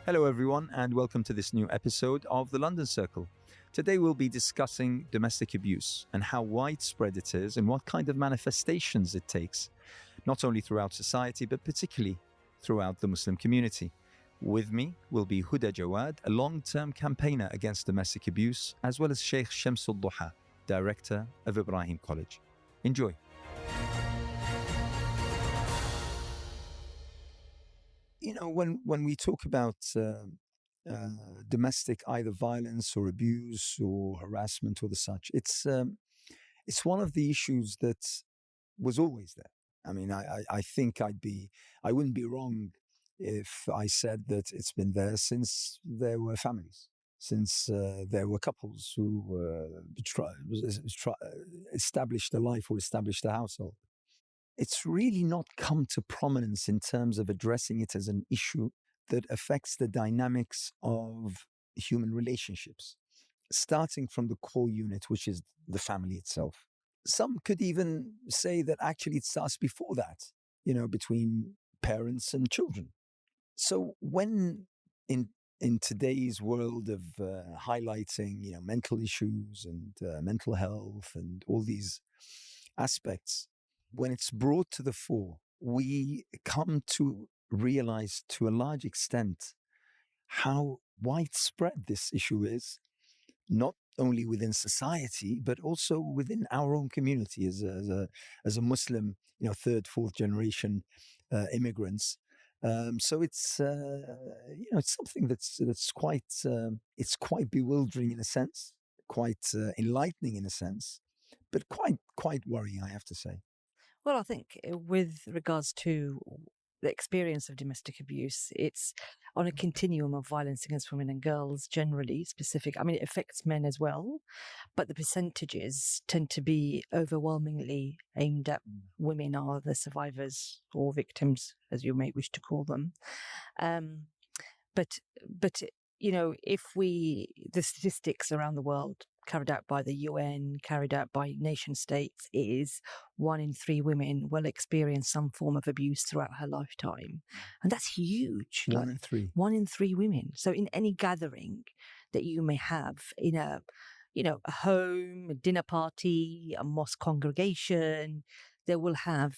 Hello, everyone, and welcome to this new episode of The London Circle. Today, we'll be discussing domestic abuse and how widespread it is and what kind of manifestations it takes, not only throughout society, but particularly throughout the Muslim community. With me will be Huda Jawad, a long-term campaigner against domestic abuse, as well as Sheikh Shamsul Duha, director of Ibrahim College. Enjoy. You know, when we talk about domestic either violence or abuse or harassment or the such, it's one of the issues that was always there. I mean, I think I wouldn't be wrong if I said that it's been there since there were families, since there were couples who established a life or established a household. It's really not come to prominence in terms of addressing it as an issue that affects the dynamics of human relationships, starting from the core unit, which is the family itself. Some could even say that actually it starts before that, between parents and children. So when in today's world of highlighting, mental issues and mental health and all these aspects, when it's brought to the fore, we come to realize to a large extent how widespread this issue is, not only within society, but also within our own community as a Muslim, third, fourth generation immigrants. So it's it's something that's quite bewildering in a sense, quite enlightening in a sense, but quite worrying, I have to say. Well, I think with regards to the experience of domestic abuse, it's on a continuum of violence against women and girls generally specific. I mean, it affects men as well, but the percentages tend to be overwhelmingly aimed at women are the survivors or victims, as you may wish to call them. But if the statistics around the world carried out by the UN, carried out by nation states, is 1 in 3 women will experience some form of abuse throughout her lifetime. And that's huge. 1 in 3. 1 in 3 women. So in any gathering that you may have in a home, a dinner party, a mosque congregation, they will have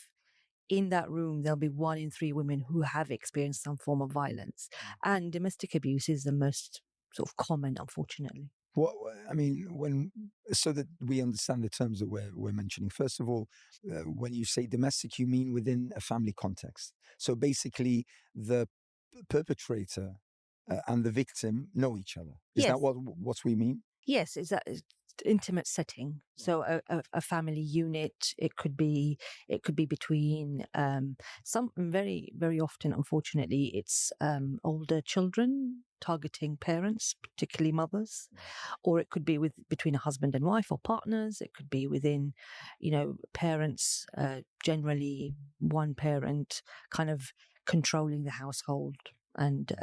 in that room, there'll be 1 in 3 women who have experienced some form of violence. And domestic abuse is the most sort of common, unfortunately. Well, I mean, so that we understand the terms that we're mentioning. First of all, when you say domestic, you mean within a family context. So basically, the perpetrator and the victim know each other. Is Yes. that what we mean? Yes, it's that intimate setting. So a family unit. It could be between some very, very often, unfortunately, it's older children targeting parents, particularly mothers, or it could be between a husband and wife or partners. It could be within, parents. Generally, one parent kind of controlling the household and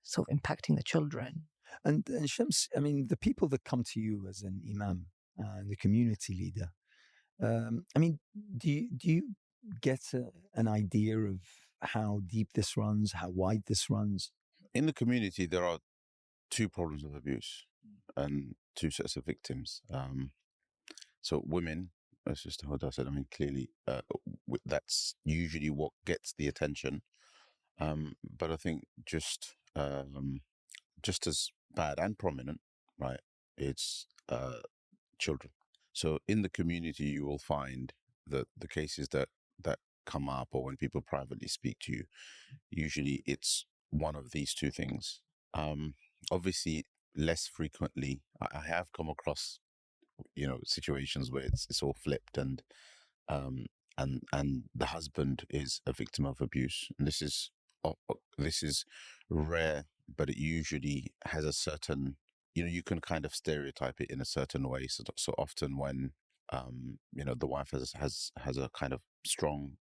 sort of impacting the children. And Shams, I mean, the people that come to you as an imam, the community leader, I mean, do you get an idea of how deep this runs, how wide this runs? In the community, there are 2 problems of abuse and 2 sets of victims. So women, as Mr. Huda said, I mean, clearly that's usually what gets the attention. But I think just as bad and prominent, right, it's children. So in the community, you will find that the cases that come up, or when people privately speak to you, usually it's one of these 2 things. Obviously, less frequently, I have come across, situations where it's all flipped, and the husband is a victim of abuse, and this is rare, but it usually has a certain, you can kind of stereotype it in a certain way. So often when the wife has a kind of strong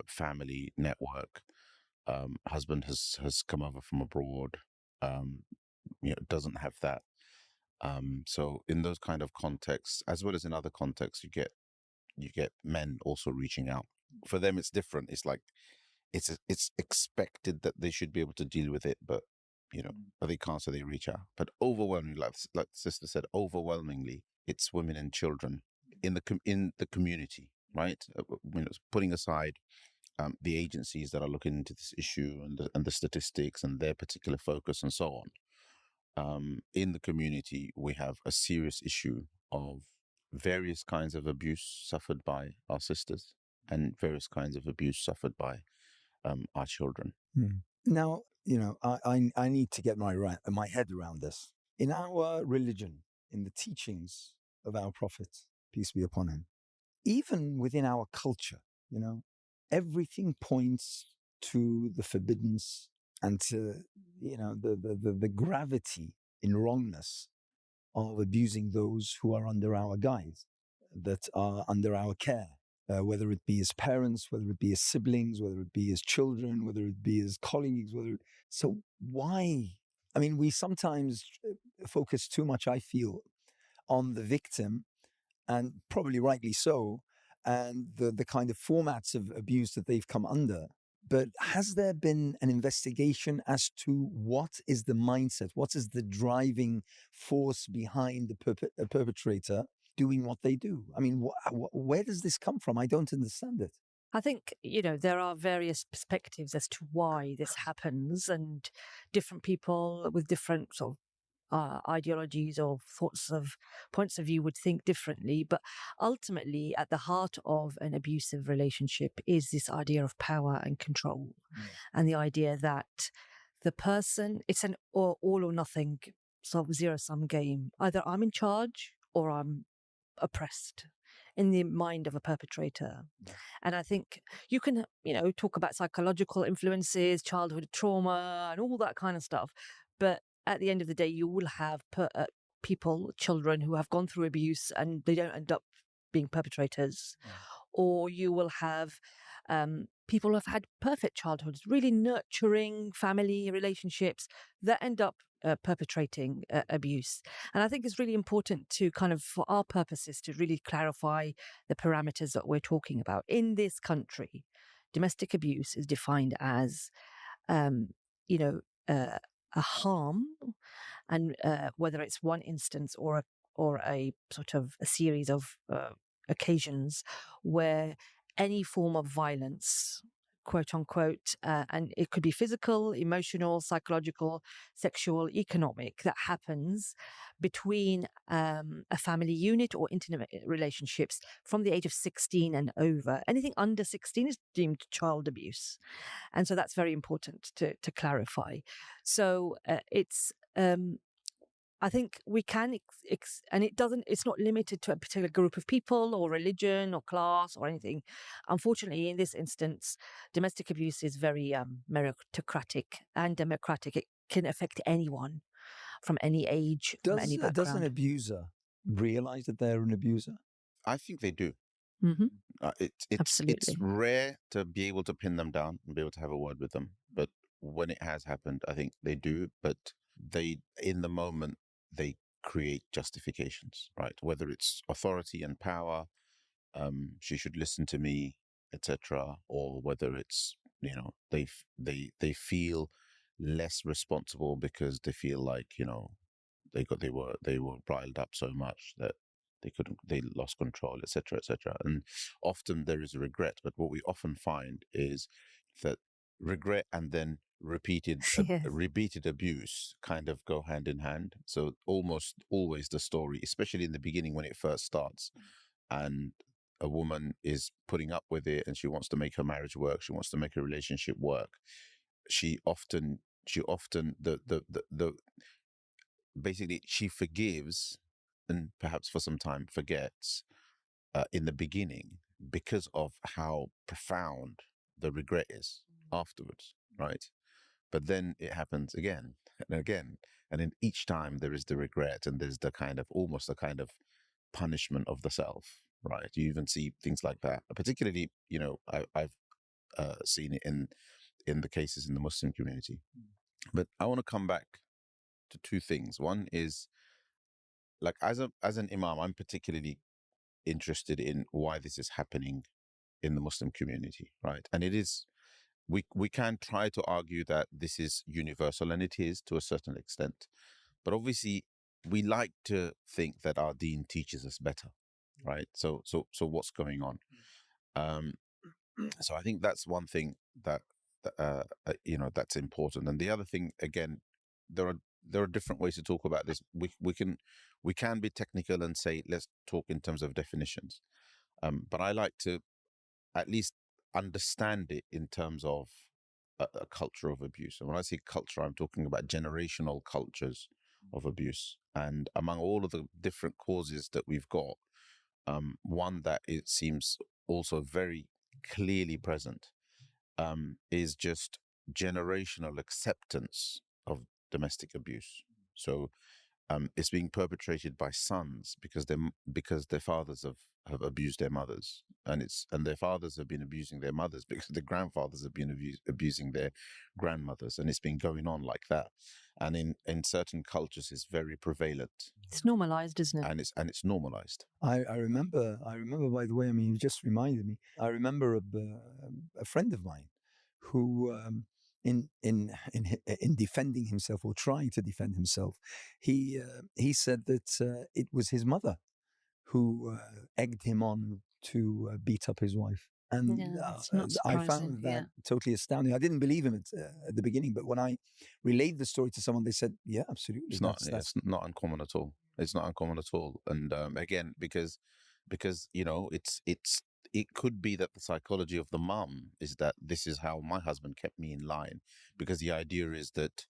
family network, husband has come over from abroad, doesn't have that. So in those kind of contexts, as well as in other contexts, you get men also reaching out. For them, it's different. It's like it's expected that they should be able to deal with it, but but they can't, so they reach out. But overwhelmingly, like sister said, overwhelmingly, it's women and children in the community, right? Putting aside the agencies that are looking into this issue and the statistics and their particular focus and so on. In the community, we have a serious issue of various kinds of abuse suffered by our sisters and various kinds of abuse suffered by our children. Now, I need to get my head around this. In our religion, in the teachings of our Prophet, peace be upon him, even within our culture, everything points to the forbiddance and to, the gravity in wrongness of abusing those who are under our guise, that are under our care. Whether it be as parents, whether it be as siblings, whether it be as children, whether it be as colleagues, so why? I mean, we sometimes focus too much, I feel, on the victim, and probably rightly so, and the kind of formats of abuse that they've come under. But has there been an investigation as to what is the mindset, what is the driving force behind the perpetrator doing what they do? I mean, where does this come from? I don't understand it. I think, there are various perspectives as to why this happens, and different people with different sort of ideologies or points of view would think differently. But ultimately, at the heart of an abusive relationship is this idea of power and control, and the idea that the person, it's an all or nothing sort of zero-sum game. Either I'm in charge or I'm oppressed in the mind of a perpetrator. And I think you can, talk about psychological influences, childhood trauma, and all that kind of stuff. But at the end of the day, you will have people, children who have gone through abuse and they don't end up being perpetrators. Or you will have people who have had perfect childhoods, really nurturing family relationships that end up perpetrating abuse. And I think it's really important to kind of, for our purposes, to really clarify the parameters that we're talking about. In this country, domestic abuse is defined as, a harm, and whether it's one instance or a sort of a series of occasions where any form of violence, quote unquote, and it could be physical, emotional, psychological, sexual, economic, that happens between a family unit or intimate relationships from the age of 16 and over. Anything under 16 is deemed child abuse. And so that's very important to clarify. So it's I think we can, and it's not limited to a particular group of people or religion or class or anything. Unfortunately, in this instance, domestic abuse is very meritocratic and democratic. It can affect anyone from any age, from any background. Does an abuser realize that they're an abuser? I think they do. Mm-hmm. It's Absolutely. rare to be able to pin them down and be able to have a word with them. But when it has happened, I think they do. But in the moment, they create justifications, right? Whether it's authority and power, she should listen to me, etc., or whether it's they feel less responsible because they feel like they were riled up so much that they lost control, etc., etc. And often there is a regret, but what we often find is that regret and then repeated abuse kind of go hand in hand. So almost always the story, especially in the beginning when it first starts, and a woman is putting up with it and she wants to make her marriage work, she wants to make her relationship work, she often the basically she forgives and perhaps for some time forgets in the beginning because of how profound the regret is afterwards, right? But then it happens again and again, and then each time there is the regret and there's the kind of almost a kind of punishment of the self, right? You even see things like that, particularly I've seen it in the cases in the Muslim community. But I want to come back to two things. One is, like, as an imam, I'm particularly interested in why this is happening in the Muslim community, right? And it is we can try to argue that this is universal, and it is to a certain extent. But obviously, we like to think that our deen teaches us better, right? So what's going on? So I think that's one thing that that's important. And the other thing, again, there are different ways to talk about this. We can be technical and say, let's talk in terms of definitions. But I like to at least understand it in terms of a culture of abuse. And when I say culture, I'm talking about generational cultures of abuse. And among all of the different causes that we've got, one that it seems also very clearly present is just generational acceptance of domestic abuse. So it's being perpetrated by sons because their fathers have abused their mothers, and their fathers have been abusing their mothers because the grandfathers have been abusing their grandmothers, and it's been going on like that. And in certain cultures, it's very prevalent. It's normalized, isn't it? And it's normalized. I remember, by the way, I mean, you just reminded me. I remember a friend of mine who, in defending himself or trying to defend himself, he said that it was his mother who egged him on to beat up his wife. And it's not surprising. I found that totally astounding. I didn't believe him at the beginning, but when I relayed the story to someone, they said, "Yeah, absolutely." It's not uncommon at all. It's not uncommon at all. And again, because it could be that the psychology of the mum is that this is how my husband kept me in line, because the idea is that.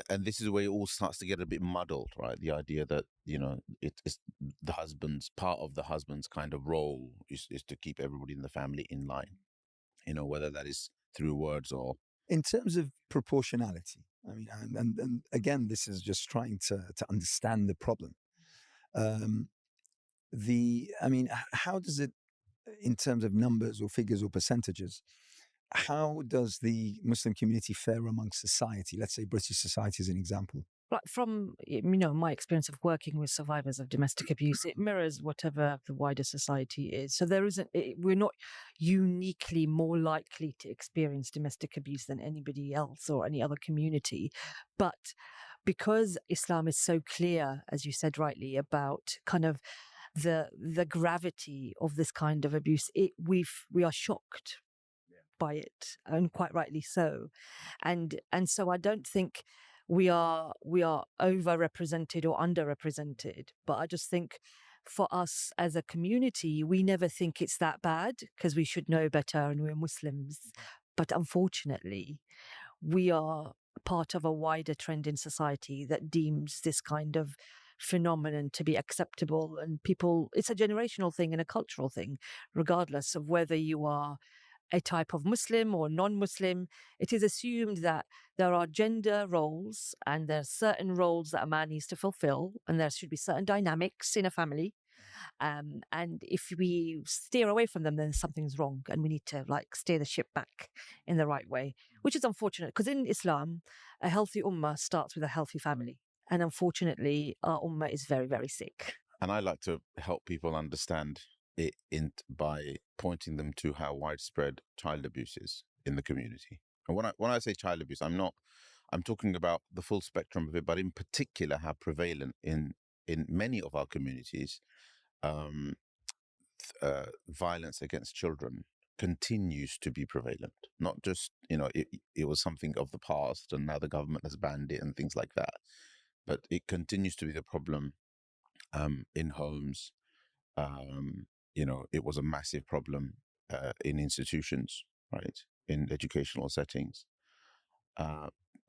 And this is where it all starts to get a bit muddled, right? The idea that, it's part of the husband's kind of role is to keep everybody in the family in line, whether that is through words or. In terms of proportionality, I mean, and again, this is just trying to understand the problem. How does it, in terms of numbers or figures or percentages, how does the Muslim community fare among society? Let's say British society as an example. Like from my experience of working with survivors of domestic abuse, it mirrors whatever the wider society is. So we're not uniquely more likely to experience domestic abuse than anybody else or any other community. But because Islam is so clear, as you said rightly, about kind of the gravity of this kind of abuse, we are shocked by it, and quite rightly so. And so I don't think we are overrepresented or underrepresented, but I just think for us as a community, we never think it's that bad because we should know better and we're Muslims. But unfortunately, we are part of a wider trend in society that deems this kind of phenomenon to be acceptable, and it's a generational thing and a cultural thing, regardless of whether you are a type of Muslim or non-Muslim. It is assumed that there are gender roles and there are certain roles that a man needs to fulfill, and there should be certain dynamics in a family. And if we steer away from them, then something's wrong, and we need to steer the ship back in the right way, which is unfortunate because in Islam, a healthy ummah starts with a healthy family. And unfortunately, our ummah is very, very sick. And I like to help people understand it by pointing them to how widespread child abuse is in the community. And when I say child abuse, I'm talking about the full spectrum of it, but in particular how prevalent in many of our communities, violence against children continues to be prevalent. Not just, it was something of the past and now the government has banned it and things like that, but it continues to be the problem in homes. It was a massive problem in institutions, right, in educational settings.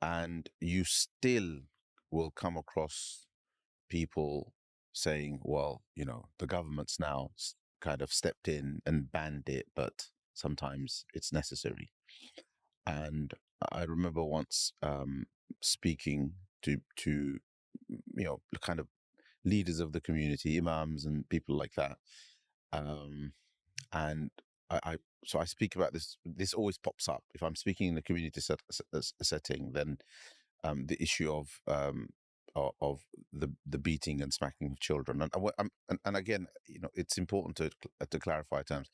And you still will come across people saying, well, the government's now kind of stepped in and banned it, but sometimes it's necessary. And I remember once speaking to kind of leaders of the community, imams and people like that. And so I speak about this. This always pops up if I'm speaking in the community setting. Then the issue of the beating and smacking of children, and again, it's important to clarify terms.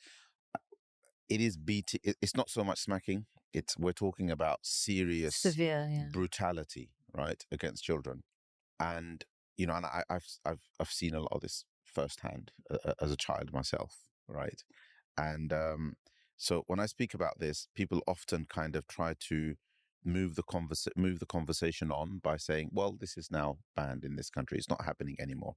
it is beating. It's not so much smacking. We're talking about serious Severe, yeah. brutality, right, against children. And you know, and I've seen a lot of this firsthand as a child myself, right? And so when I speak about this, people often kind of try to move the conversation on by saying, well, this is now banned in this country. It's not happening anymore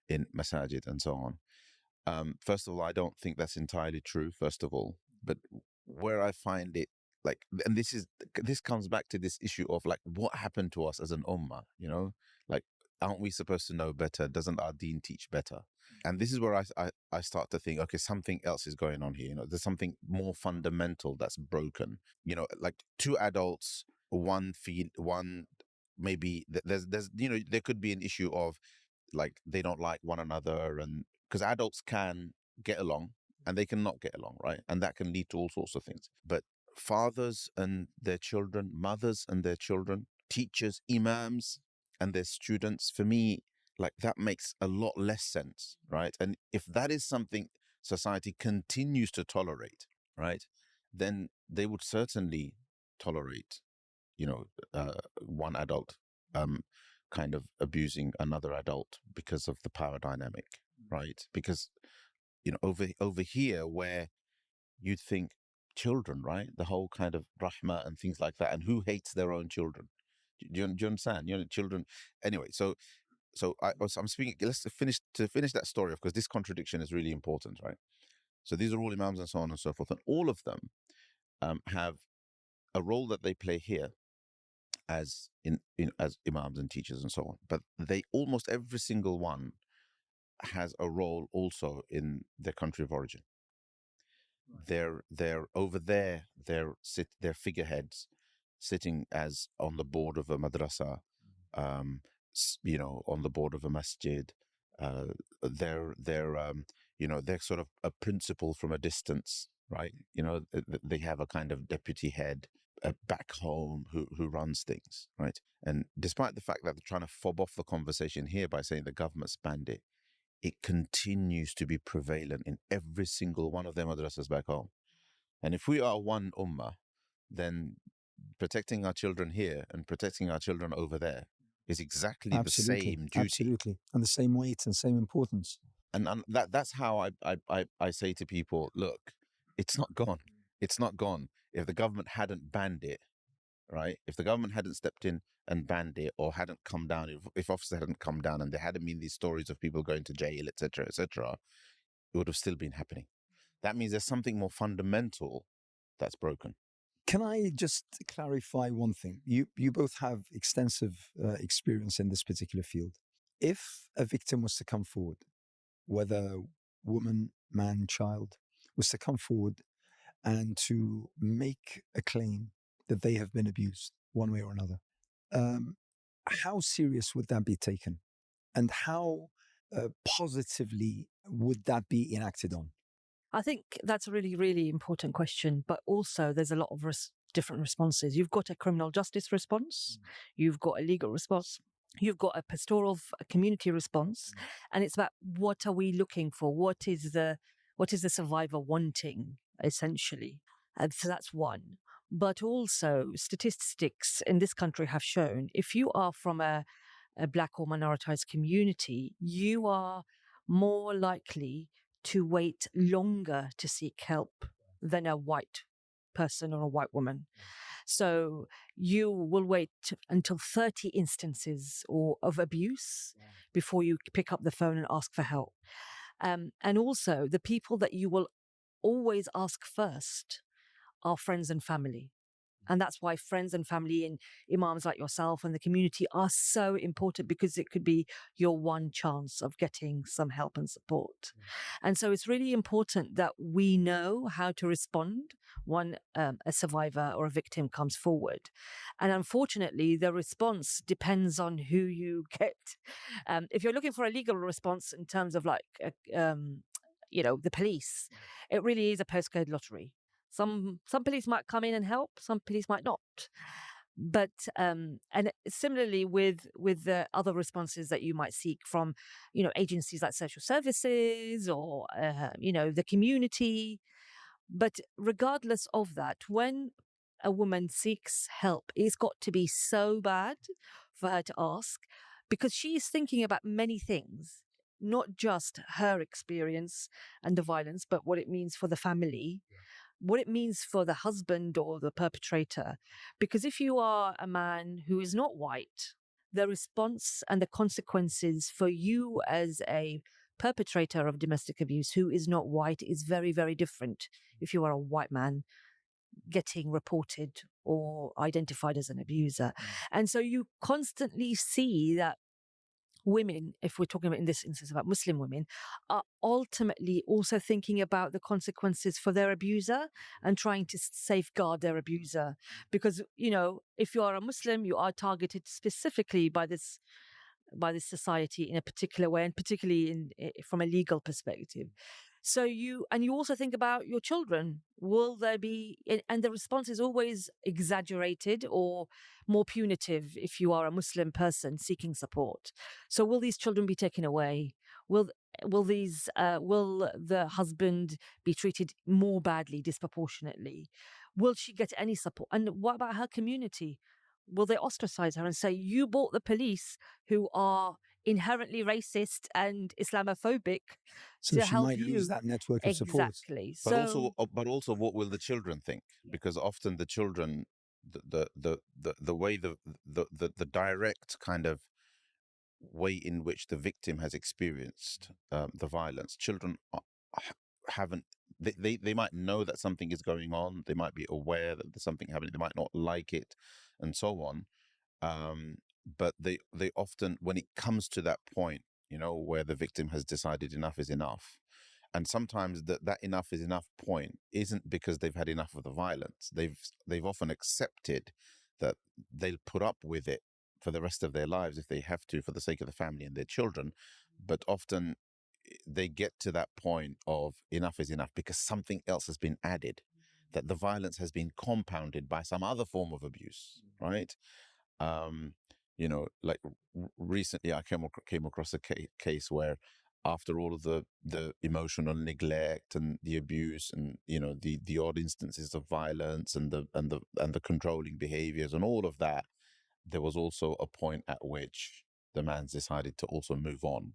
in masajid and so on. First of all, I don't think that's entirely true, first of all. But where I find it, like, and this comes back to this issue of like, what happened to us as an ummah, you know? Like, aren't we supposed to know better? Doesn't our deen teach better? And this is where I start to think, okay, something else is going on here. You know, there's something more fundamental that's broken. You know, like two adults, one maybe there's you know, there could be an issue of like they don't like one another, and because adults can get along and they can not get along, right? And that can lead to all sorts of things. But fathers and their children, mothers and their children, teachers, imams and their students, for me, like that makes a lot less sense, right? And if that is something society continues to tolerate, right, then they would certainly tolerate, you know, one adult kind of abusing another adult because of the power dynamic, right? Because, you know, over here where you'd think children, right? The whole kind of rahma and things like that, and who hates their own children? Do you understand? You know, children. Anyway, so I'm speaking. Let's finish that story off, because this contradiction is really important, right? So these are all imams and so on and so forth, and all of them have a role that they play here as as imams and teachers and so on. But they almost every single one has a role also in their country of origin. They're over there. They're figureheads, sitting as on the board of a madrasa, you know, on the board of a masjid. They're you know, they're sort of a principal from a distance, right? You know, they have a kind of deputy head back home who runs things, right? And despite the fact that they're trying to fob off the conversation here by saying the government's banned it, it continues to be prevalent in every single one of their madrasas back home. And if we are one ummah, then protecting our children here and protecting our children over there is exactly the same duty. Absolutely. And the same weight and same importance. And that's how I say to people, look, it's not gone. It's not gone. If the government hadn't banned it, right? If the government hadn't stepped in and banned it, or hadn't come down, if officers hadn't come down and there hadn't been these stories of people going to jail, etc., it would have still been happening. That means there's something more fundamental that's broken. Can I just clarify one thing? You both have extensive experience in this particular field. If a victim was to come forward, whether woman, man, child, was to come forward and to make a claim that they have been abused one way or another, how serious would that be taken? And how positively would that be enacted on? I think that's a really, really important question. But also, there's a lot of different responses. You've got a criminal justice response, you've got a legal response, you've got a pastoral community response, and it's about what are we looking for? What is the survivor wanting, essentially? And so that's one. But also, statistics in this country have shown if you are from a Black or minoritized community, you are more likely to wait longer to seek help than a white person or a white woman. So you will wait until 30 instances of abuse before you pick up the phone and ask for help. And also, the people that you will always ask first are friends and family. And that's why friends and family and imams like yourself and the community are so important, because it could be your one chance of getting some help and support. And so it's really important that we know how to respond when a survivor or a victim comes forward. And unfortunately, the response depends on who you get. If you're looking for a legal response in terms of like, you know, the police, it really is a postcode lottery. Some police might come in and help, some police might not. But and similarly with the other responses that you might seek from, you know, agencies like social services or you know, the community, But regardless of that, when a woman seeks help, it's got to be so bad for her to ask, because she is thinking about many things, not just her experience and the violence, but what it means for the family, what it means for the husband or the perpetrator. Because if you are a man who is not white, the response and the consequences for you as a perpetrator of domestic abuse who is not white is very, very different if you are a white man getting reported or identified as an abuser. And so you constantly see that women, if we're talking about in this instance about Muslim women, are ultimately also thinking about the consequences for their abuser and trying to safeguard their abuser. Because, you know, if you are a Muslim, you are targeted specifically by this society in a particular way, and particularly from a legal perspective. So you also think about your children. Will there be, and the response is always exaggerated or more punitive if you are a Muslim person seeking support. So will these children be taken away? Will the husband be treated more badly, disproportionately? Will she get any support? And what about her community? Will they ostracize her and say, you brought the police who are inherently racist and Islamophobic So to she help might you? lose that network of support. Exactly. But also, what will the children think? Because often the children, the way the direct kind of way in which the victim has experienced the violence, children haven't. They might know that something is going on. They might be aware that there's something happening. They might not like it, and so on. But they often, when it comes to that point, you know, where the victim has decided enough is enough, and sometimes that enough is enough point isn't because they've had enough of the violence. They've often accepted that they'll put up with it for the rest of their lives if they have to, for the sake of the family and their children. But often they get to that point of enough is enough because something else has been added, that the violence has been compounded by some other form of abuse, right? You know, like recently I came across a case where, after all of the emotional neglect and the abuse and, you know, the odd instances of violence and the controlling behaviors and all of that, there was also a point at which the man's decided to also move on,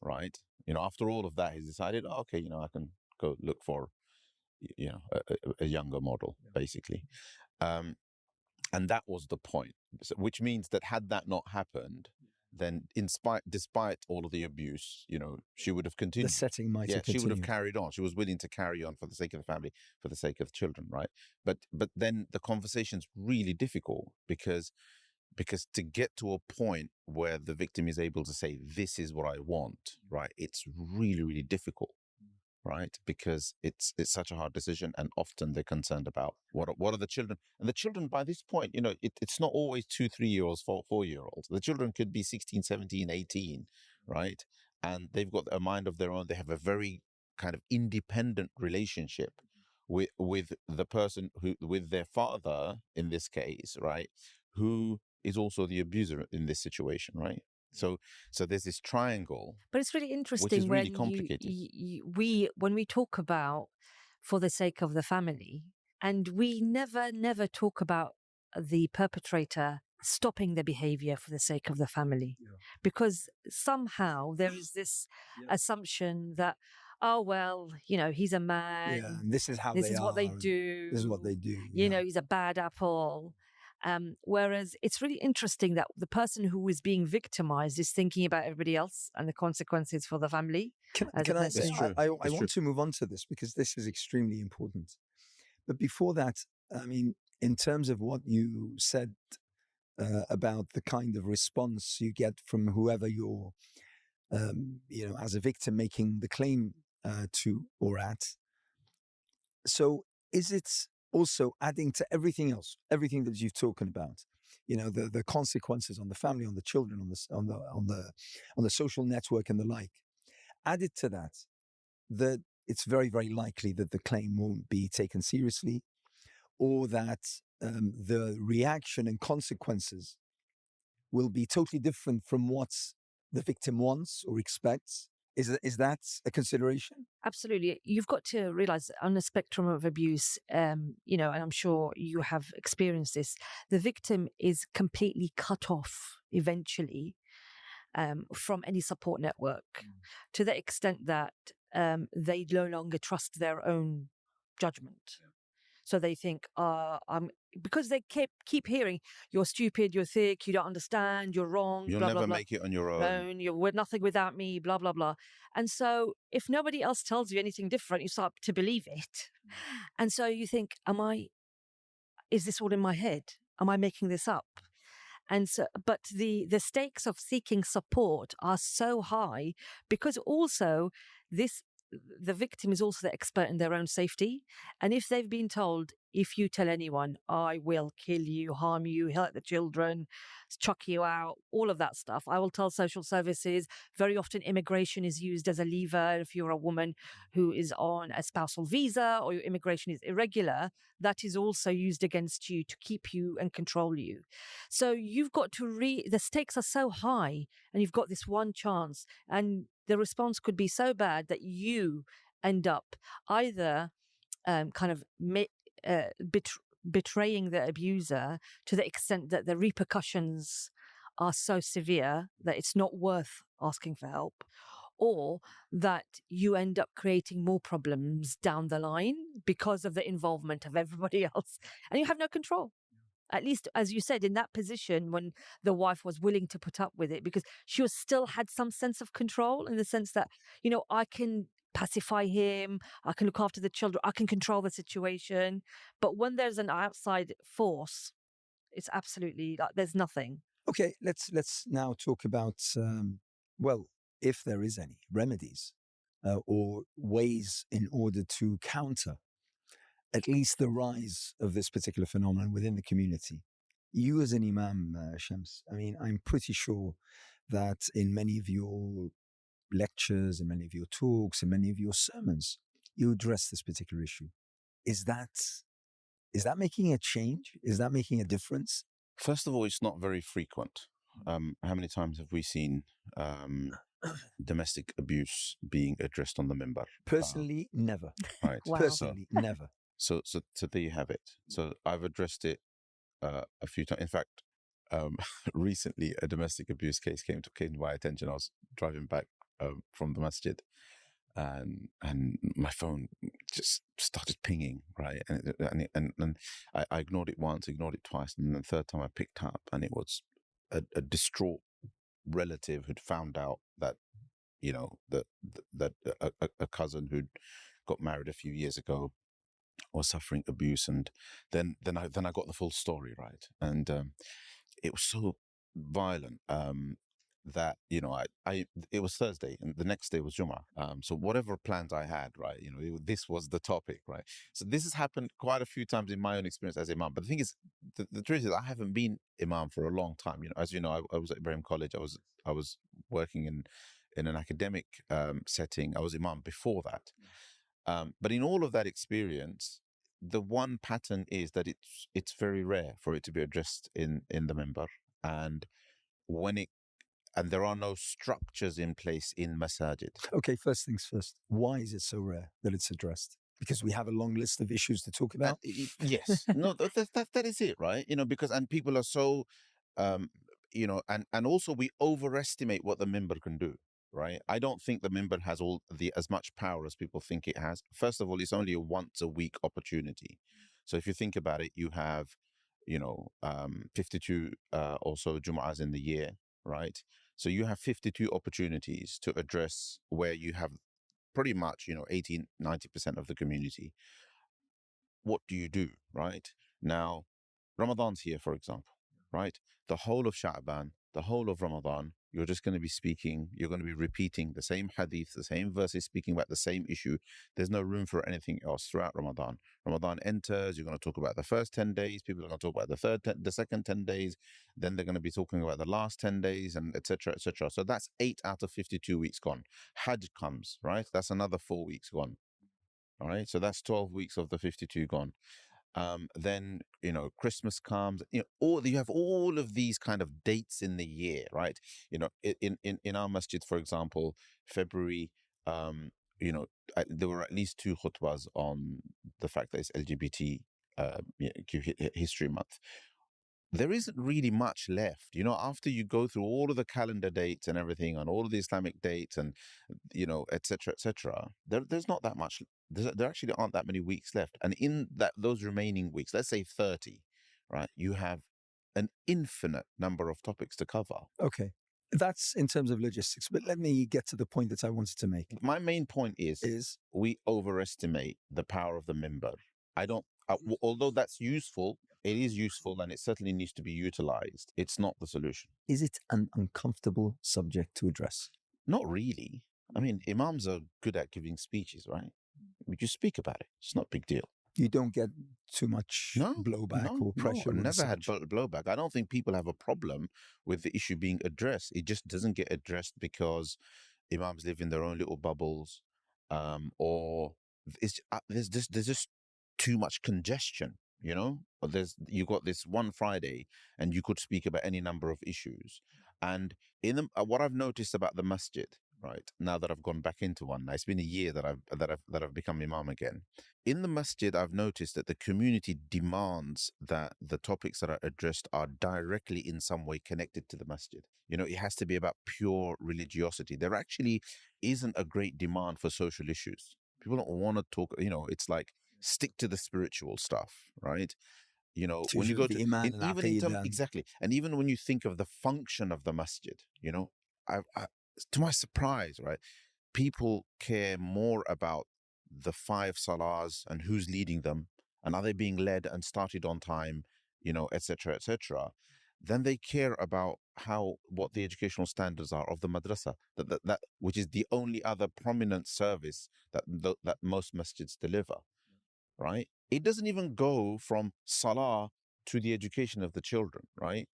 right? You know, after all of that, he's decided, oh, okay, you know, I can go look for, you know, a younger model, basically. And that was the point, which means that had that not happened, then despite all of the abuse, you know, she would have continued. The setting might have continued. She would have carried on. She was willing to carry on for the sake of the family, for the sake of the children, right? But then the conversation's really difficult because to get to a point where the victim is able to say, this is what I want, right? It's really, really difficult, right? Because it's such a hard decision, and often they're concerned about what are the children, and the children by this point, you know, it's not always 2-3-year-olds, 4-year-olds. The children could be 16, 17, 18, right? And they've got a mind of their own. They have a very kind of independent relationship with the person with their father in this case, right? Who is also the abuser in this situation, right? So there's this triangle. But it's really interesting, which is really when complicated. when we talk about for the sake of the family, and we never talk about the perpetrator stopping the behavior for the sake of the family, because somehow there is this assumption that, oh well, you know, he's a man. Yeah, and this is how this is what they do. This is what they do. You know, he's a bad apple. Whereas it's really interesting that the person who is being victimized is thinking about everybody else and the consequences for the family. I want to move on to this because this is extremely important. But before that, I mean, in terms of what you said about the kind of response you get from whoever you're, you know, as a victim making the claim to or at. So is it also adding to everything else, everything that you've talked about, you know, the consequences on the family, on the children, on the social network and the like, added to that it's very, very likely that the claim won't be taken seriously, or that the reaction and consequences will be totally different from what the victim wants or expects, Is that a consideration? Absolutely. You've got to realize on the spectrum of abuse, you know, and I'm sure you have experienced this, the victim is completely cut off eventually from any support network to the extent that they no longer trust their own judgment. So they think, because they keep hearing, you're stupid, you're thick, you don't understand, you're wrong, You'll blah, never blah, blah. make it on your own. You're nothing without me, blah, blah, blah. And so if nobody else tells you anything different, you start to believe it. And so you think, is this all in my head? Am I making this up? And so, but the stakes of seeking support are so high because also the victim is also the expert in their own safety. And if they've been told, if you tell anyone, I will kill you, harm you, hurt the children, chuck you out, all of that stuff, I will tell social services. Very often immigration is used as a lever. If you're a woman who is on a spousal visa or your immigration is irregular, that is also used against you to keep you and control you. So you've got to the stakes are so high and you've got this one chance, and the response could be so bad that you end up either kind of betraying the abuser to the extent that the repercussions are so severe that it's not worth asking for help, or that you end up creating more problems down the line because of the involvement of everybody else and you have no control. At least, as you said, in that position when the wife was willing to put up with it because she was still had some sense of control, in the sense that, you know, I can pacify him, I can look after the children, I can control the situation. But when there's an outside force, it's absolutely like there's nothing. Okay, let's now talk about well, if there is any remedies or ways in order to counter at least the rise of this particular phenomenon within the community. You as an imam, Shams, I mean, I'm pretty sure that in many of your lectures, in many of your talks, in many of your sermons, you address this particular issue. Is that making a change? Is that making a difference? First of all, it's not very frequent. How many times have we seen domestic abuse being addressed on the minbar? Personally, never. Right. Wow. Personally, never. So there you have it. So I've addressed it a few times. In fact, recently a domestic abuse case came to my attention. I was driving back from the masjid, and my phone just started pinging, right? And I ignored it once, ignored it twice, and then the third time I picked up, and it was a distraught relative who'd found out that, you know, that a cousin who'd got married a few years ago was suffering abuse, and then I got the full story, right? And it was so violent that, you know, I it was Thursday and the next day was Jummah. So whatever plans I had, right, you know, this was the topic, right? So this has happened quite a few times in my own experience as imam. But the thing is, the truth is, I haven't been imam for a long time. You know, as you know, I was at Ibrahim College. I was working in an academic setting. I was imam before that. But in all of that experience, the one pattern is that it's very rare for it to be addressed in the minbar, and there are no structures in place in masajid. Okay, first things first. Why is it so rare that it's addressed? Because we have a long list of issues to talk about. Yes, no, that is it, right? You know, because people are so, you know, and also we overestimate what the minbar can do. Right, I don't think the minbar has as much power as people think it has. First of all, it's only a once a week opportunity. So if you think about it, you have, you know, 52 or so Jum'ahs in the year, right? So you have 52 opportunities to address where you have pretty much, you know, 80-90% of the community. What do you do, right? Now, Ramadan's here, for example, right? The whole of Sha'ban, the whole of Ramadan, you're just going to be speaking, you're going to be repeating the same hadith, the same verses, speaking about the same issue. There's no room for anything else throughout Ramadan. Ramadan enters, you're going to talk about the first 10 days, people are going to talk about the second 10 days, then they're going to be talking about the last 10 days, and etc., etc. So that's 8 out of 52 weeks gone. Hajj comes, right? That's another 4 weeks gone. All right, so that's 12 weeks of the 52 gone. Then Christmas comes. You have all of these kind of dates in the year, right? In our masjid, for example, February. There were at least 2 khutbas on the fact that it's LGBT History Month. There isn't really much left, after you go through all of the calendar dates and everything, and all of the Islamic dates, and etc., etc. There's not that much. There actually aren't that many weeks left, and in those remaining weeks, let's say 30, right? You have an infinite number of topics to cover. Okay. That's in terms of logistics, but let me get to the point that I wanted to make. My main point is we overestimate the power of the minbar. Although that's useful, it is useful, and it certainly needs to be utilized. It's not the solution. Is it an uncomfortable subject to address? Not really. I mean, imams are good at giving speeches, right? We just speak about it. It's not a big deal. You don't get too much blowback or pressure? No, never had blowback. I don't think people have a problem with the issue being addressed. It just doesn't get addressed because imams live in their own little bubbles, or there's just too much congestion. You got this one Friday, and you could speak about any number of issues. And what I've noticed about the masjid, right, now that I've gone back into one, it's been a year that I've become imam again. In the masjid, I've noticed that the community demands that the topics that are addressed are directly in some way connected to the masjid. It has to be about pure religiosity. There actually isn't a great demand for social issues. People don't want to talk. It's like, stick to the spiritual stuff, right? When you go to iman even in terms, exactly, and even when you think of the function of the masjid, I to my surprise, right, people care more about the 5 salahs and who's leading them, and are they being led and started on time, etc., etc., than they care about what the educational standards are of the madrasa, that which is the only other prominent service that most masjids deliver. Right? It doesn't even go from salah to the education of the children, right?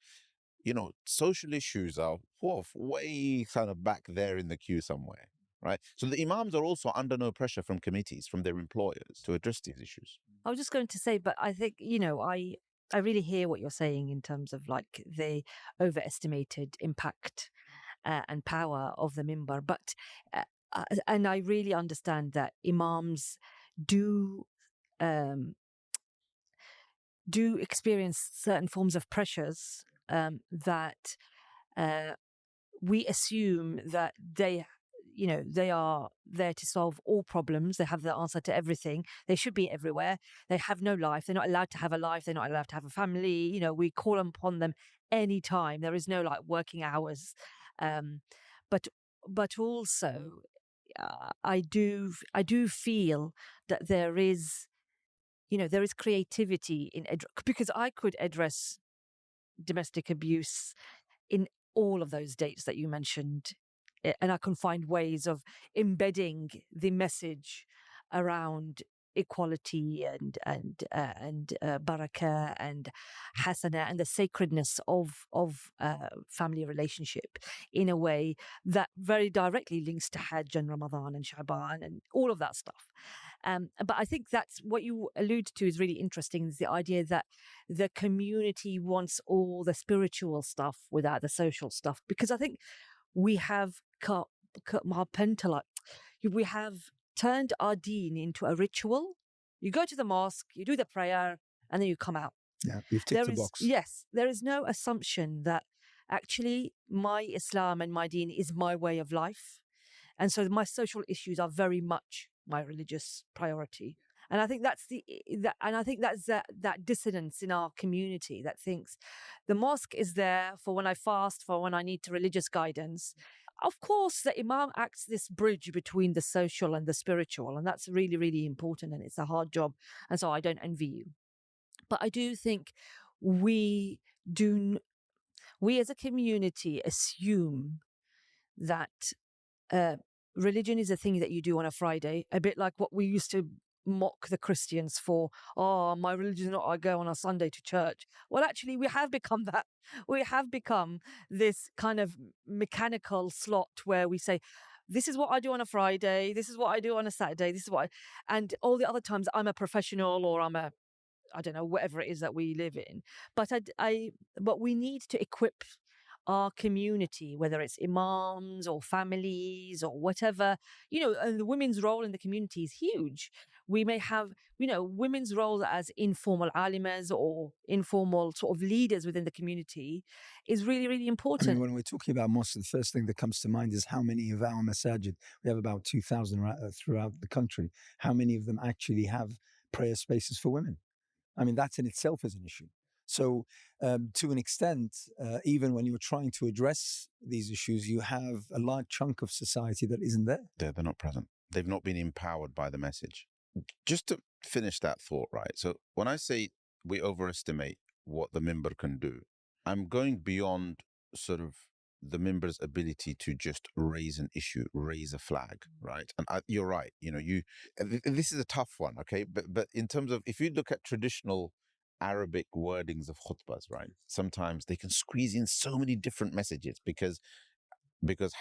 Social issues are way kind of back there in the queue somewhere, right? So the imams are also under no pressure from committees, from their employers, to address these issues. I was just going to say, but I think, I really hear what you're saying in terms of like the overestimated impact and power of the minbar. But, and I really understand that imams do experience certain forms of pressures that we assume that they are there to solve all problems. They have the answer to everything. They should be everywhere. They have no life. They're not allowed to have a life. They're not allowed to have a family. We call upon them anytime. There is no like working hours. But also, I do feel that there is creativity in because I could address domestic abuse in all of those dates that you mentioned, and I can find ways of embedding the message around equality and barakah and hasana and the sacredness of family relationship in a way that very directly links to Hajj and Ramadan and Shaban and all of that stuff. But I think that's what you allude to is really interesting, is the idea that the community wants all the spiritual stuff without the social stuff, because I think we have we have turned our deen into a ritual. You go to the mosque, you do the prayer, and then you come out. Yeah, you've ticked the box. Yes, there is no assumption that actually my Islam and my deen is my way of life. And so my social issues are very much my religious priority. And I think that's that dissonance in our community that thinks the mosque is there for when I fast, for when I need religious guidance. Of course, the imam acts this bridge between the social and the spiritual, and that's really, really important, and it's a hard job, and so I don't envy you. But I do think we as a community assume that religion is a thing that you do on a Friday, a bit like what we used to mock the Christians for. Oh, my religion is not I go on a Sunday to church. Well, actually, we have become that. We have become this kind of mechanical slot where we say, this is what I do on a Friday, this is what I do on a Saturday, this is what and all the other times I'm a professional, or I'm I don't know, whatever it is that we live in. But but we need to equip our community, whether it's imams or families or whatever, and the women's role in the community is huge. We may have, women's role as informal alimas or informal sort of leaders within the community is really, really I important. mean, when we're talking about mosques, the first thing that comes to mind is how many of our masajid, we have about 2,000 throughout the country, how many of them actually have prayer spaces for women? I mean, that in itself is an issue. So to an extent, even when you're trying to address these issues, you have a large chunk of society that isn't there. They're not present. They've not been empowered by the message. Just to finish that thought, right? So when I say we overestimate what the member can do, I'm going beyond sort of the member's ability to just raise an issue, raise a flag, right? And you're right. This is a tough one, okay? But in terms of, if you look at traditional Arabic wordings of khutbahs, right? Sometimes they can squeeze in so many different messages because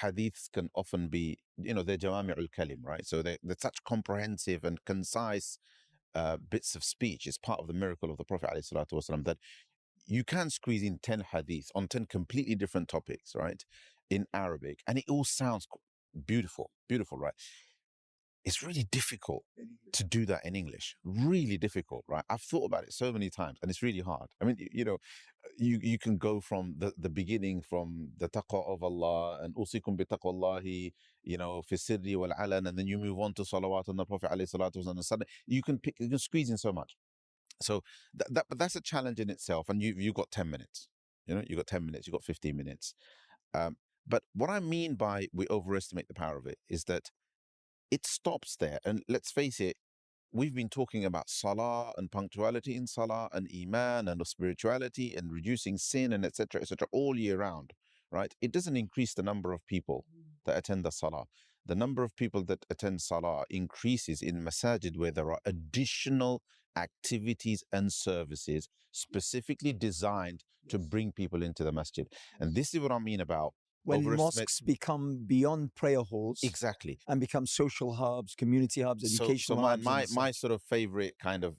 hadiths can often be, they're jawami'ul kalim, right? So they're such comprehensive and concise bits of speech. It's part of the miracle of the Prophet ﷺ that you can squeeze in 10 hadiths on 10 completely different topics, right? In Arabic. And it all sounds beautiful, right? It's really difficult to do that in English. Really difficult, right? I've thought about it so many times and it's really hard. I mean, you can go from the beginning, from the taqwa of Allah and usikum bi taqwallahi, fi sirri wal alan, and then you move on to salawat on the Prophet alayhi salatu wasallam. You can squeeze in so much. So but that's a challenge in itself. And you've got 10 minutes, you've got 10 minutes, you've got 15 minutes. But what I mean by we overestimate the power of it is that it stops there. And let's face it, we've been talking about salah and punctuality in salah and iman and spirituality and reducing sin and etc. all year round, right? It doesn't increase the number of people that attend the salah. The number of people that attend salah increases in masajid where there are additional activities and services specifically designed to bring people into the masjid. And this is what I mean about when mosques become beyond prayer halls, exactly, and become social hubs, community hubs, educational hubs. So my sort of favorite kind of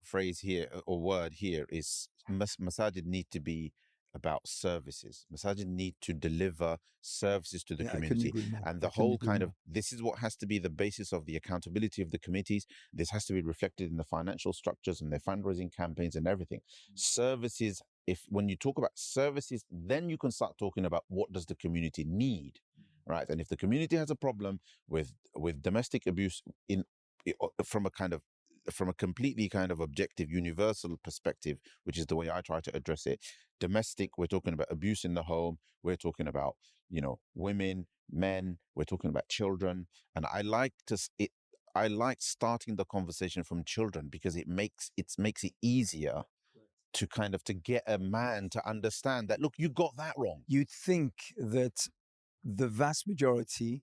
phrase here or word here is masajid need to be about services. Masajid need to deliver services to the community. And the whole kind of, this is what has to be the basis of the accountability of the committees. This has to be reflected in the financial structures and their fundraising campaigns and everything. Services, when you talk about services, then you can start talking about what does the community need, right? And if the community has a problem with domestic abuse from a completely kind of objective, universal perspective, which is the way I try to address it. Domestic, we're talking about abuse in the home. We're talking about, women, men. We're talking about children. And I like starting the conversation from children because it makes it easier to get a man to understand that, look, you got that wrong. You'd think that the vast majority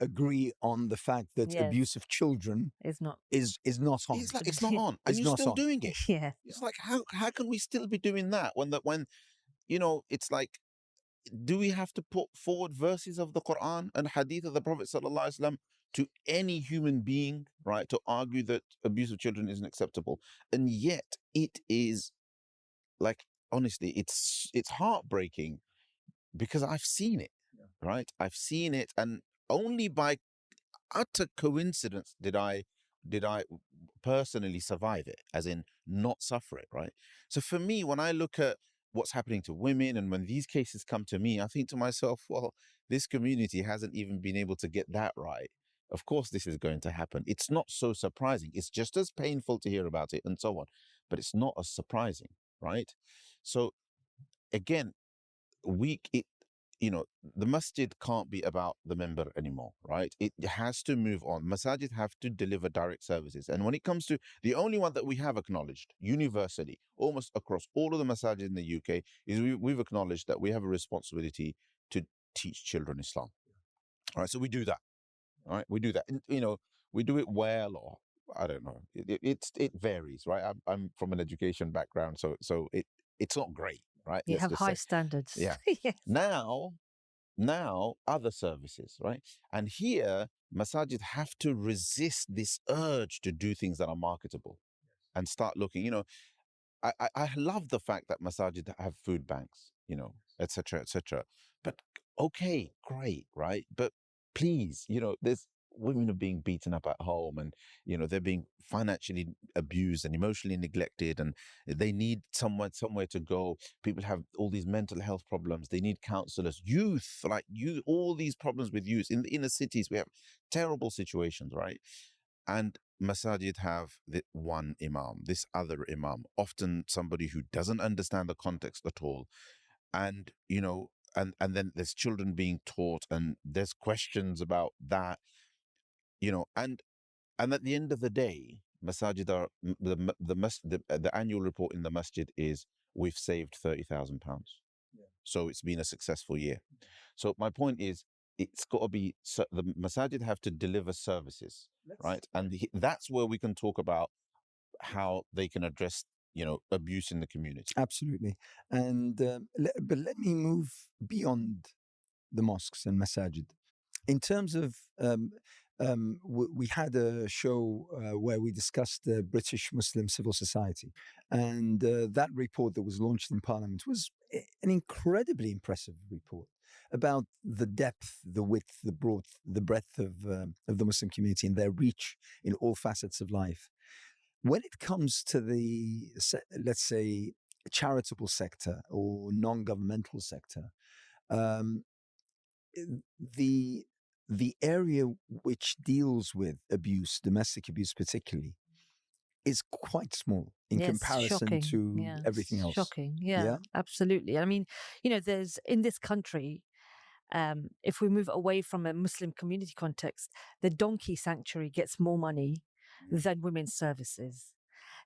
agree on the fact that abuse of children is not on. It's not on, and you're still doing it. Yeah, it's like how can we still be doing that when it's like, do we have to put forward verses of the Quran and hadith of the Prophet ﷺ to any human being, right, to argue that abuse of children isn't acceptable? And yet it is, like, honestly, it's heartbreaking because I've seen it, right? I've seen it, and only by utter coincidence did I personally survive it, as in not suffer it, right? So for me, when I look at what's happening to women and when these cases come to me, I think to myself, well, this community hasn't even been able to get that right. Of course, this is going to happen. It's not so surprising. It's just as painful to hear about it and so on, but it's not as surprising, right? So again, the masjid can't be about the member anymore, right? It has to move on. Masajid have to deliver direct services. And when it comes to the only one that we have acknowledged universally, almost across all of the masajid in the UK, is we've acknowledged that we have a responsibility to teach children Islam. All right, so we do that. All right, we do that. And, we do it well, or I don't know. It varies, right? I'm from an education background, so it's not great. Right? You have high standards. Yeah. Yes. Now other services, right? And here, masajid have to resist this urge to do things that are marketable. and start looking. I love the fact that masajid have food banks, etc., etc. But okay, great, right? But please, there's women are being beaten up at home, and they're being financially abused and emotionally neglected, and they need somewhere to go. People have all these mental health problems. They need counselors. Youth, all these problems with youth in the inner cities. We have terrible situations, right? And masajid have one imam, this other imam, often somebody who doesn't understand the context at all. And, and then there's children being taught, and there's questions about that, and at the end of the day, masajid are the annual report in the masjid is we've saved £30,000. Yeah. So it's been a successful year. So my point is, it's got to be, the masajid have to deliver services, right? And that's where we can talk about how they can address, abuse in the community. Absolutely. And but let me move beyond the mosques and masajid. In terms of, we had a show where we discussed the British Muslim civil society, and that report that was launched in Parliament was an incredibly impressive report about the depth, the width, the breadth of the Muslim community and their reach in all facets of life. When it comes to the, let's say, charitable sector or non-governmental sector, the area which deals with abuse, domestic abuse particularly, is quite small in comparison to everything else. Shocking, yeah, absolutely. I mean, there's in this country, if we move away from a Muslim community context, the donkey sanctuary gets more money than women's services.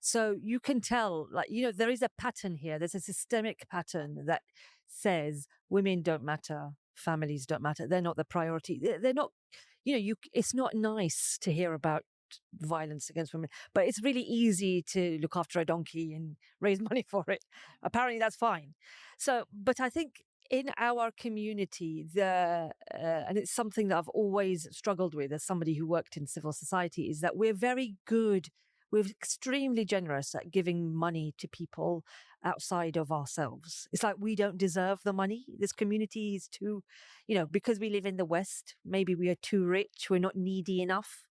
So you can tell, there is a pattern here. There's a systemic pattern that says women don't matter, families don't matter. They're not the priority. They're not, it's not nice to hear about violence against women, but it's really easy to look after a donkey and raise money for it. Apparently that's fine. So, but I think in our community, and it's something that I've always struggled with as somebody who worked in civil society, is that we're extremely generous at giving money to people outside of ourselves. It's like we don't deserve the money. This community is too, because we live in the West, maybe we are too rich, we're not needy enough.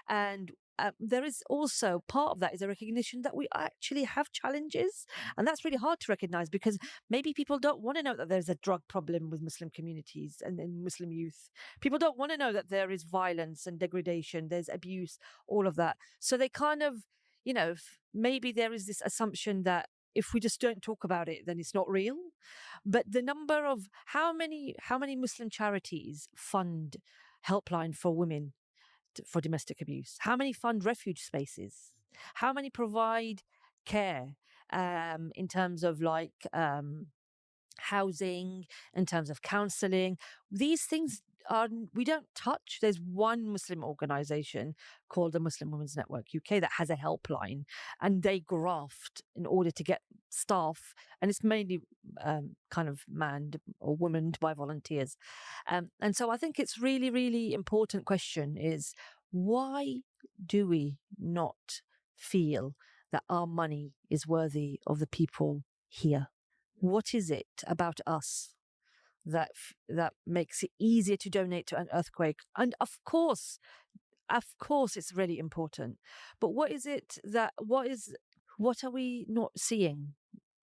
And there is also part of that is a recognition that we actually have challenges. And that's really hard to recognize because maybe people don't want to know that there's a drug problem with Muslim communities and Muslim youth. People don't want to know that there is violence and degradation, there's abuse, all of that. So they kind of, maybe there is this assumption that if we just don't talk about it, then it's not real. But the number of how many Muslim charities fund helpline for women for domestic abuse? How many fund refuge spaces? How many provide care in terms of housing, in terms of counseling? These things we don't touch. There's one Muslim organization called the Muslim Women's Network UK that has a helpline, and they graft in order to get staff, and it's mainly kind of manned or womaned by volunteers. And so I think it's really, really important question is, why do we not feel that our money is worthy of the people here? What is it about us that makes it easier to donate to an earthquake? And of course, it's really important. But what are we not seeing?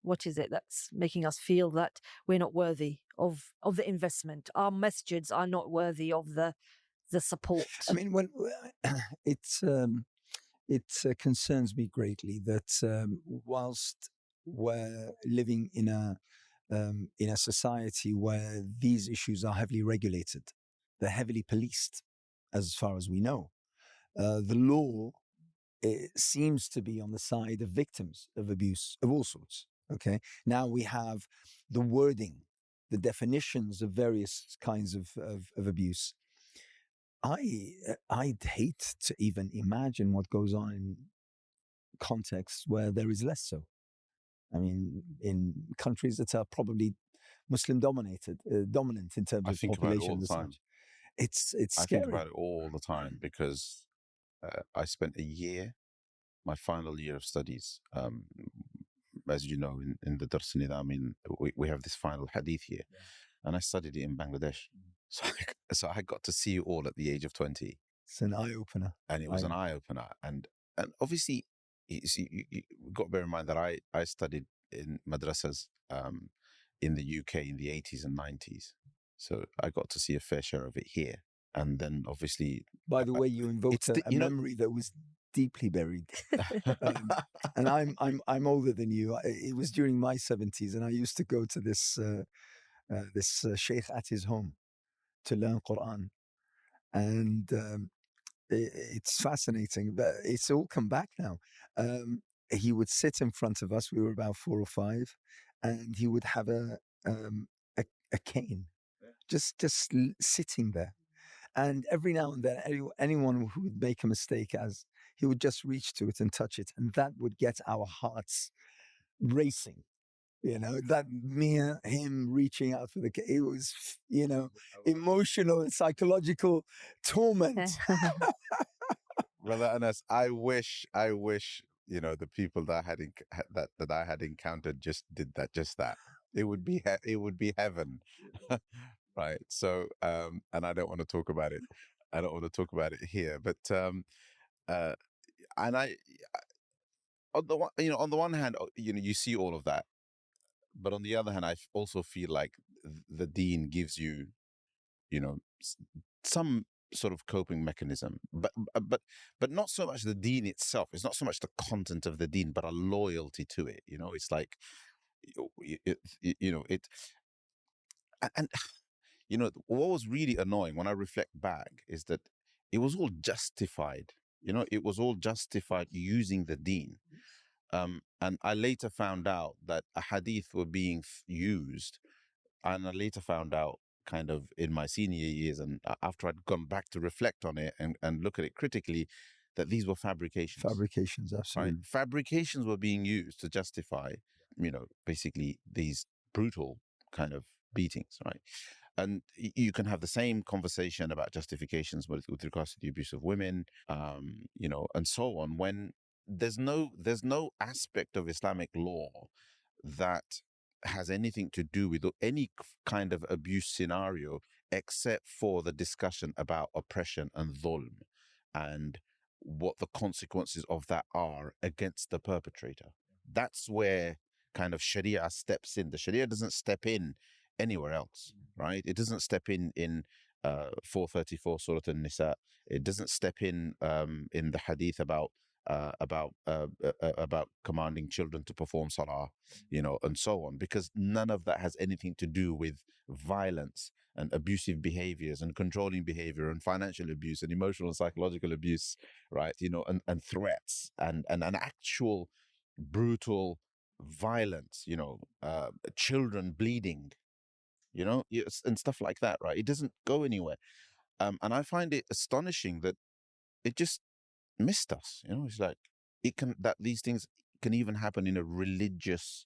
What is it that's making us feel that we're not worthy of the investment? Our masjids are not worthy of the support. I mean, it concerns me greatly that whilst we're living in a society where these issues are heavily regulated, they're heavily policed, as far as we know. The law seems to be on the side of victims of abuse of all sorts. Okay, now we have the wording, the definitions of various kinds of abuse. I'd hate to even imagine what goes on in contexts where there is less so. I mean, in countries that are probably Muslim dominant in terms of population and such. It's scary. I think about it all the time because I spent a year my final year of studies. As you know, in the Dars Nidam, we have this final hadith here, and I studied it in Bangladesh. So I got to see it all at the age of 20. It's an eye opener. And it was an eye opener. And obviously, you got to bear in mind that I studied in madrasas in the UK in the 80s and 90s. So I got to see a fair share of it here. And then obviously... By the way, you invoked a memory that was deeply buried. And I'm older than you. It was during my 70s, and I used to go to this sheikh at his home to learn Quran. And it's fascinating, but it's all come back now. He would sit in front of us. We were about 4 or 5, and he would have a cane, just sitting there. And every now and then, anyone who would make a mistake, as he would just reach to it and touch it, and that would get our hearts racing. That him reaching out for it was, emotional and psychological torment. Brother Anas, I wish, the people that I had encountered just did that. It would be heaven. Right. So, and I don't want to talk about it. I don't want to talk about it here, but, and I, on the one hand, you see all of that, but on the other hand, I also feel like the deen gives you, some sort of coping mechanism, but not so much the deen itself. It's not so much the content of the deen, but a loyalty to it. It's like, and what was really annoying when I reflect back is that it was all justified. It was all justified using the deen. And I later found out that a hadith were being used, and I later found out kind of in my senior years, and after I'd gone back to reflect on it and look at it critically, that these were fabrications. Fabrications, absolutely. Right? Fabrications were being used to justify, basically these brutal kind of beatings, right? And you can have the same conversation about justifications with regards to the abuse of women, and so on, when there's no aspect of Islamic law that has anything to do with any kind of abuse scenario except for the discussion about oppression and dhulm and what the consequences of that are against the perpetrator. That's where kind of Sharia steps in. The Sharia doesn't step in anywhere else, right? It doesn't step in 434 Surah An-Nisa. It doesn't step in the hadith about commanding children to perform salah, and so on, because none of that has anything to do with violence and abusive behaviors and controlling behavior and financial abuse and emotional and psychological abuse, right? And threats and actual brutal violence, children bleeding, and stuff like that, right? It doesn't go anywhere. And I find it astonishing that it just missed us. It's like these things can even happen in a religious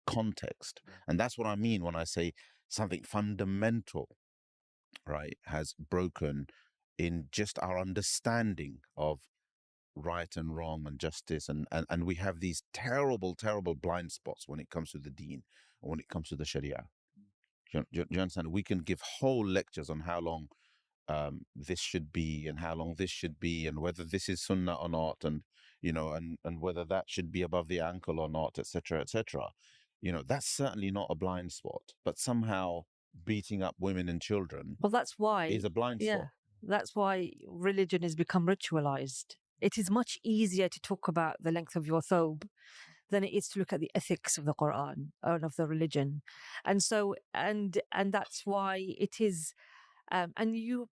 context. And that's what I mean when I say something fundamental, right, has broken in just our understanding of right and wrong and justice. And we have these terrible, terrible blind spots when it comes to the deen or when it comes to the Sharia. Do you understand? We can give whole lectures on how long this should be and how long this should be and whether this is sunnah or not, and and whether that should be above the ankle or not, etc., etc. That's certainly not a blind spot, but somehow beating up women and children, well, that's why is a blind spot. That's why religion has become ritualized. It is much easier to talk about the length of your thobe than it is to look at the ethics of the Quran and of the religion. And so, and that's why it is, and you're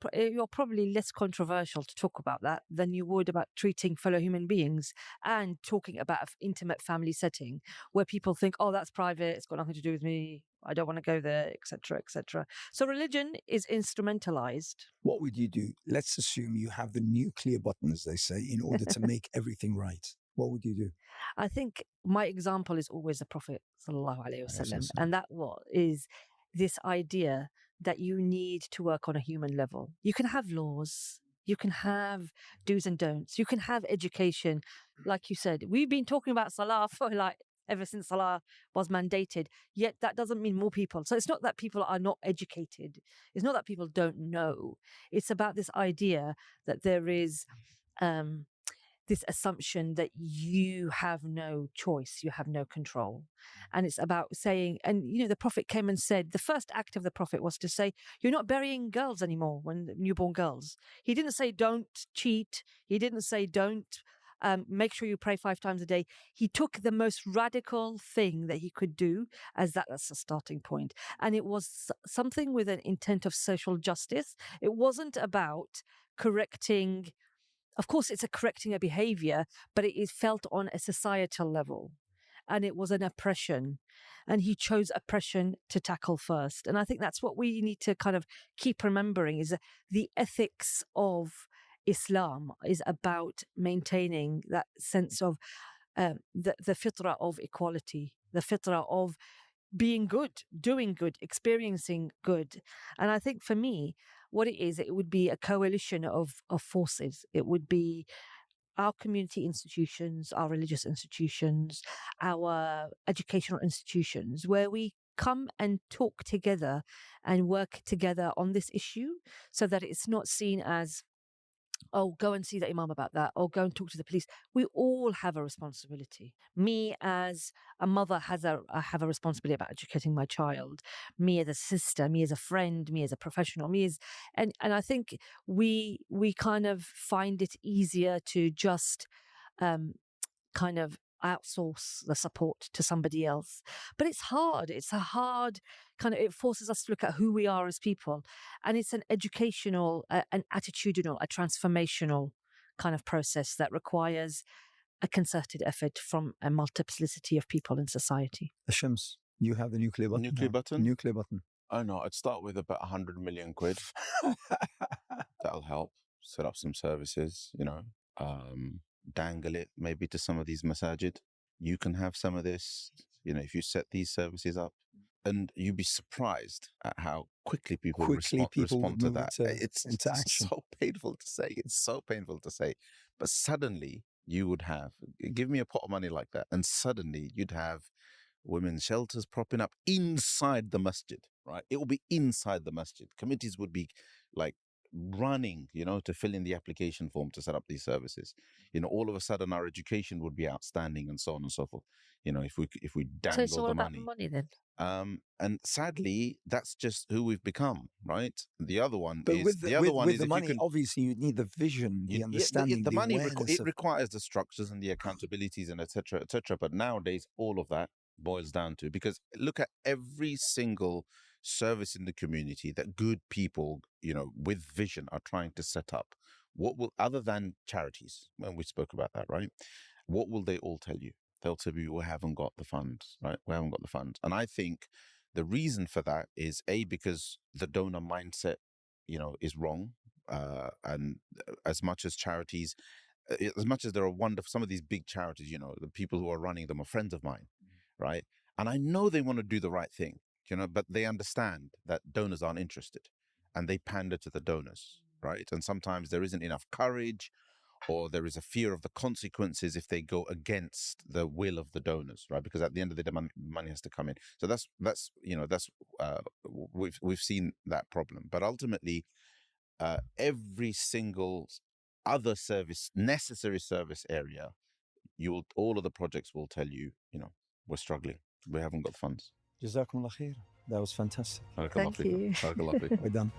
probably less controversial to talk about that than you would about treating fellow human beings and talking about an intimate family setting where people think, oh, that's private, it's got nothing to do with me, I don't want to go there, etc., etc. So religion is instrumentalized. What would you do? Let's assume you have the nuclear button, as they say, in order to make everything right. What would you do? I think my example is always the Prophet sallallahu alaihi wasallam, and that is this idea that you need to work on a human level. You can have laws, You can have do's and don'ts. You can have education. Like you said, we've been talking about Salah for like ever since Salah was mandated, yet that doesn't mean more people. So it's not that people are not educated. It's not that people don't know. It's about this idea that there is this assumption that you have no choice, you have no control. And it's about saying, and you know, the Prophet came and said, the first act of the Prophet was to say, you're not burying girls anymore, when newborn girls. He didn't say don't cheat. He didn't say don't make sure you pray 5 times a day. He took the most radical thing that he could do as that's a starting point. And it was something with an intent of social justice. It wasn't about correcting. Of course, it's correcting a behavior, but it is felt on a societal level. And it was an oppression. And he chose oppression to tackle first. And I think that's what we need to kind of keep remembering, is the ethics of Islam is about maintaining that sense of the fitrah of equality, the fitrah of being good, doing good, experiencing good. And I think for me, what it would be a coalition of forces. It would be our community institutions, our religious institutions, our educational institutions, where we come and talk together and work together on this issue, so that it's not seen as, oh, go and see the imam about that, or go and talk to the police. We all have a responsibility. Me as a mother I have a responsibility about educating my child. Me as a sister, me as a friend, me as a professional, and I think we kind of find it easier to just kind of outsource the support to somebody else. But it's hard. It's a hard it forces us to look at who we are as people. And it's an educational, an attitudinal, a transformational kind of process that requires a concerted effort from a multiplicity of people in society. Shams, you have the nuclear button. Nuclear button? Nuclear button. Oh no, I'd start with about 100 million quid. That'll help set up some services, dangle it maybe to some of these masajid. You can have some of this, if you set these services up, and you'd be surprised at how quickly people respond to that. It's so painful to say. It's so painful to say. But suddenly you would have, give me a pot of money like that, and suddenly you'd have women's shelters propping up inside the masjid, right? It will be inside the masjid. Committees would be like running, to fill in the application form to set up these services. All of a sudden our education would be outstanding, and so on and so forth. If we dangle so it's all the about money. Money then. And sadly, that's just who we've become, right? The other one but is with the other one with is the if money. You can, obviously, you need the vision, the understanding, the money. Awareness It requires the structures and the accountabilities and etc. etc. But nowadays, all of that boils down to, because look at every single service in the community that good people, with vision are trying to set up. What will, other than charities, when we spoke about that, right? What will they all tell you? They'll tell you, we haven't got the funds, right? We haven't got the funds. And I think the reason for that is because the donor mindset, is wrong. And as much as charities, as much as there are some of these big charities, the people who are running them are friends of mine, right? And I know they want to do the right thing, but they understand that donors aren't interested, and they pander to the donors, right? And sometimes there isn't enough courage, or there is a fear of the consequences if they go against the will of the donors, right? Because at the end of the day, money has to come in. So we've seen that problem. But ultimately, every single other necessary service area, all of the projects will tell you, we're struggling. We haven't got funds. Jazakumullah khair. That was fantastic. Thank you. We're done.